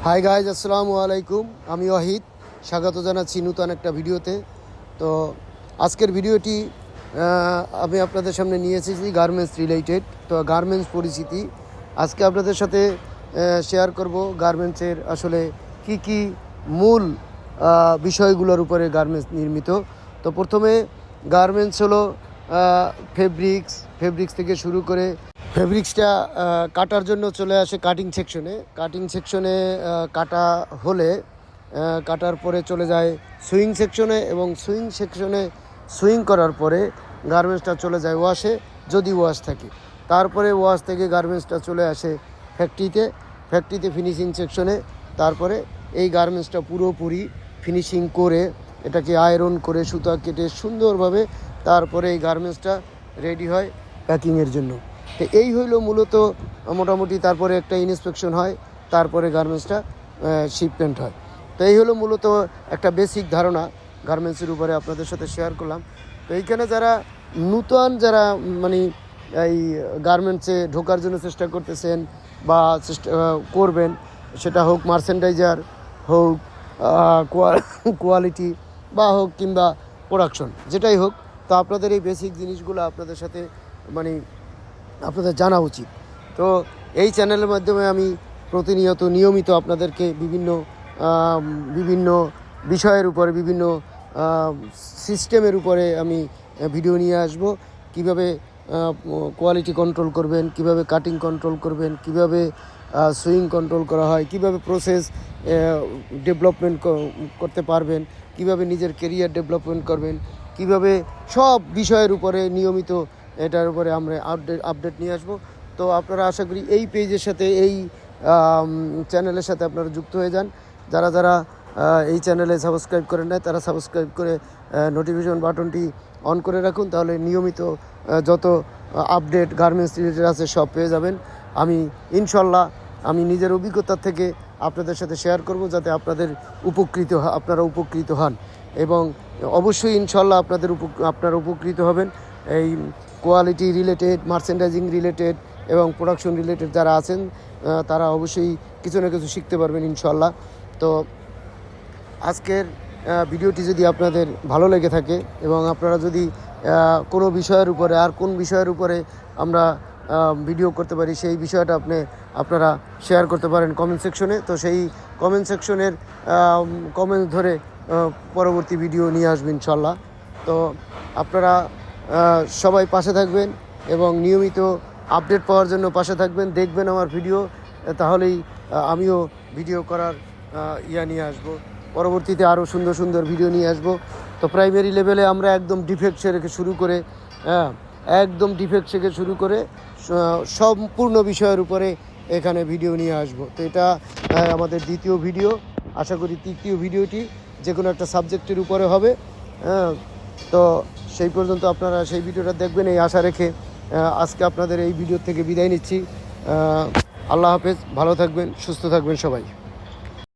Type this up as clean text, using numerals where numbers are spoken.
Hi guys, আসসালামু আলাইকুম। আমি ওয়াহিদ, স্বাগত জানাচ্ছি নূতন একটা ভিডিওতে। তো আজকের ভিডিওটি আমি আপনাদের সামনে নিয়ে এসেছি গার্মেন্টস রিলেটেড। তো গার্মেন্টস পরিচিতি আজকে আপনাদের সাথে শেয়ার করব। গার্মেন্টসের আসলে কি মূল বিষয়গুলোর উপরে গার্মেন্টস নির্মিত। তো প্রথমে গার্মেন্টস হলো ফেব্রিক্স থেকে শুরু করে ফেব্রিক্সটা কাটার জন্য চলে আসে কাটিং সেকশনে কাটা হলে কাটার পরে চলে যায় সুইং সেকশনে, এবং সুইং করার পরে গার্মেন্টসটা চলে যায় ওয়াশে, যদি ওয়াশ থাকে। তারপরে ওয়াশ থেকে গার্মেন্টসটা চলে আসে ফ্যাক্টরিতে ফিনিশিং সেকশনে। তারপরে এই গার্মেন্টসটা পুরোপুরি ফিনিশিং করে এটাকে আয়রন করে সুতা কেটে সুন্দরভাবে তারপরে এই গার্মেন্টসটা রেডি হয় প্যাকিংয়ের জন্য। তো এই হইলো মূলত মোটামুটি। তারপরে একটা ইন্সপেকশন হয়, তারপরে গার্মেন্টসটা শিপমেন্ট হয়। তো এই হলো মূলত একটা বেসিক ধারণা গার্মেন্টসের উপরে আপনাদের সাথে শেয়ার করলাম। তো এইখানে যারা মানে এই গার্মেন্টসে ঢোকার জন্য চেষ্টা করতেছেন বা চেষ্টা করবেন, সেটা হোক মার্চেন্ডাইজার, হোক কোয়ালিটি বা হোক কিংবা প্রোডাকশন, যেটাই হোক, তো আপনাদের এই বেসিক জিনিসগুলো আপনাদের সাথে মানে আপনাদের জানা উচিত। তো এই চ্যানেলের মাধ্যমে আমি নিয়মিত আপনাদেরকে বিভিন্ন বিষয়ের উপরে, বিভিন্ন সিস্টেমের উপরে আমি ভিডিও নিয়ে আসব। কিভাবে কোয়ালিটি কন্ট্রোল করবেন, কিভাবে কাটিং কন্ট্রোল করবেন, কিভাবে সুইং কন্ট্রোল করা হয়, কিভাবে প্রসেস ডেভেলপমেন্ট করতে পারবেন, কিভাবে নিজের কেরিয়ার ডেভেলপমেন্ট করবেন, কিভাবে সব বিষয়ের উপরে নিয়মিত এটার উপরে আমরা আপডেট নিয়ে আসবো। তো আপনারা আশা করি এই পেজের সাথে, এই চ্যানেলের সাথে আপনারা যুক্ত হয়ে যান। যারা এই চ্যানেলে সাবস্ক্রাইব করেন না, তারা সাবস্ক্রাইব করে নোটিফিকেশন বাটনটি অন করে রাখুন, তাহলে নিয়মিত যত আপডেট গার্মেন্টস রিলেটেড আছে সব পেয়ে যাবেন। ইনশাল্লাহ আমি নিজের অভিজ্ঞতা থেকে আপনাদের সাথে শেয়ার করব, যাতে আপনারা উপকৃত হন, এবং অবশ্যই ইনশাল্লাহ আপনারা উপকৃত হবেন। এই কোয়ালিটি রিলেটেড, মার্চেন্ডাইজিং রিলেটেড এবং প্রোডাকশন রিলেটেড যারা আছেন, তারা অবশ্যই কিছু না কিছু শিখতে পারবেন ইনশাল্লাহ। তো আজকের ভিডিওটি যদি আপনাদের ভালো লেগে থাকে, এবং আপনারা যদি কোনো বিষয়ের উপরে, আর কোন বিষয়ের উপরে আমরা ভিডিও করতে পারি, সেই বিষয়টা আপনারা শেয়ার করতে পারেন কমেন্ট সেকশনে। তো সেই কমেন্ট সেকশনের কমেন্ট ধরে পরবর্তী ভিডিও নিয়ে আসবেন ইনশাল্লাহ। তো আপনারা সবাই পাশে থাকবেন এবং নিয়মিত আপডেট পাওয়ার জন্য পাশে থাকবেন, দেখবেন আমার ভিডিও, তাহলেই আমিও ভিডিও করার নিয়ে আসবো। পরবর্তীতে আরও সুন্দর ভিডিও নিয়ে আসবো। তো প্রাইমারি লেভেলে আমরা একদম ডিফেক্ট থেকে শুরু করে সম্পূর্ণ বিষয়ের উপরে এখানে ভিডিও নিয়ে আসবো। তো এটা আমাদের দ্বিতীয় ভিডিও। আশা করি তৃতীয় ভিডিওটি যে কোনো একটা সাবজেক্টের উপরে হবে। তো সেই পর্যন্ত আপনারা সেই ভিডিওটা দেখবেন, এই আশা রেখে আজকে আপনাদের এই ভিডিও থেকে বিদায় নিচ্ছি। আল্লাহ হাফেজ, ভালো থাকবেন, সুস্থ থাকবেন সবাই।